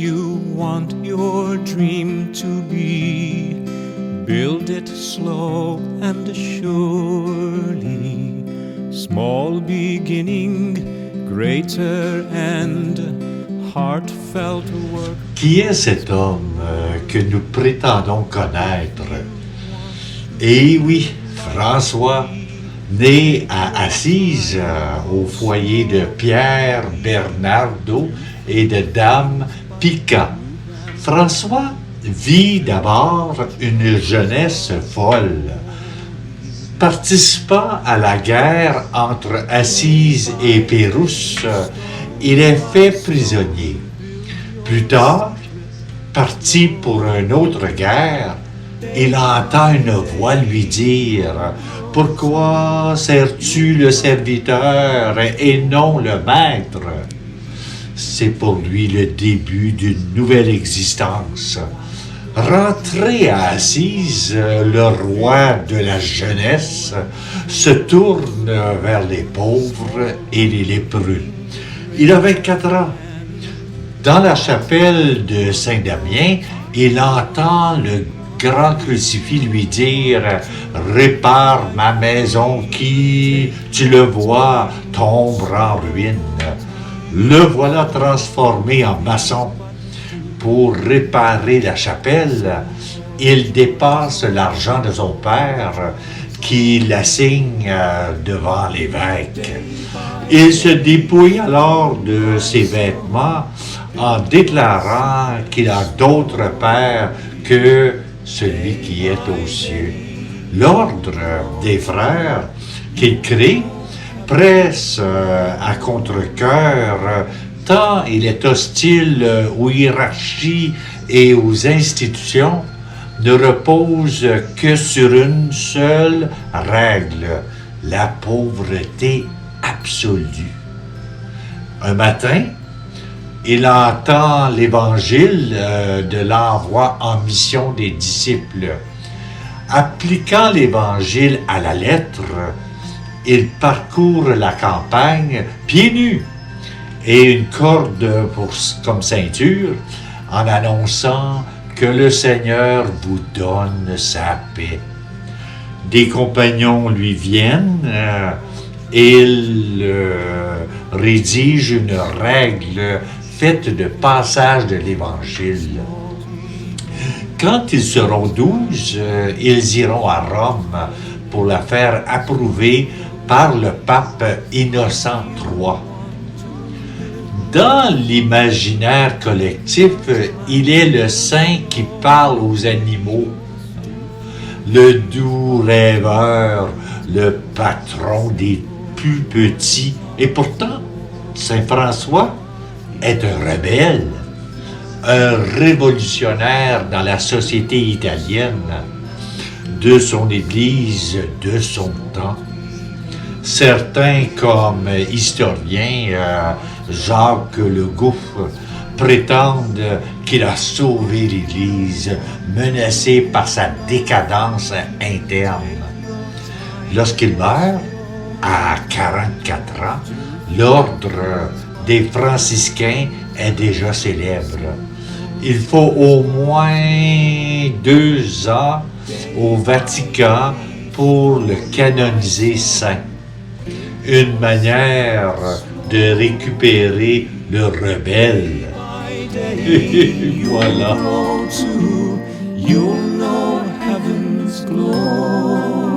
you want your dream to be, build it slow and surely. Small beginning, greater and heartfelt work. Qui est cet homme que nous prétendons connaître? Eh oui, François, né à Assise, au foyer de Pierre Bernardo et de Dame Pica. François vit d'abord une jeunesse folle. Participant à la guerre entre Assise et Pérouse, il est fait prisonnier. Plus tard, parti pour une autre guerre, il entend une voix lui dire « Pourquoi sers-tu le serviteur et non le maître ?» C'est pour lui le début d'une nouvelle existence. Rentré à Assise, le roi de la jeunesse se tourne vers les pauvres et les lépreux. Il a 24 ans. Dans la chapelle de Saint-Damien, il entend le grand crucifix lui dire « Répare ma maison qui, tu le vois, tombe en ruine. » Le voilà transformé en maçon. Pour réparer la chapelle, il dépasse l'argent de son père qui l'assigne devant l'évêque. Il se dépouille alors de ses vêtements en déclarant qu'il a d'autre père que celui qui est aux cieux. L'ordre des frères qu'il crée presse à contre-cœur tant il est hostile aux hiérarchies et aux institutions, ne repose que sur une seule règle, la pauvreté absolue. Un matin, il entend l'évangile de l'envoi en mission des disciples. Appliquant l'évangile à la lettre, il parcourt la campagne pieds nus et une corde comme ceinture en annonçant que le Seigneur vous donne sa paix. Des compagnons lui viennent, il rédige une règle faite de passages de l'Évangile. Quand ils seront 12, ils iront à Rome pour la faire approuver par le pape Innocent III. Dans l'imaginaire collectif, il est le saint qui parle aux animaux, le doux rêveur, le patron des plus petits. Et pourtant, Saint François est un rebelle, un révolutionnaire dans la société italienne, de son Église, de son temps. Certains, comme historiens, Jacques Le Gouf, prétendent qu'il a sauvé l'Église, menacée par sa décadence interne. Lorsqu'il meurt, à 44 ans, l'ordre des franciscains est déjà célèbre. Il faut au moins 2 ans au Vatican pour le canoniser saint. Une manière de récupérer le rebelle. Voilà. You'll know heaven's glory.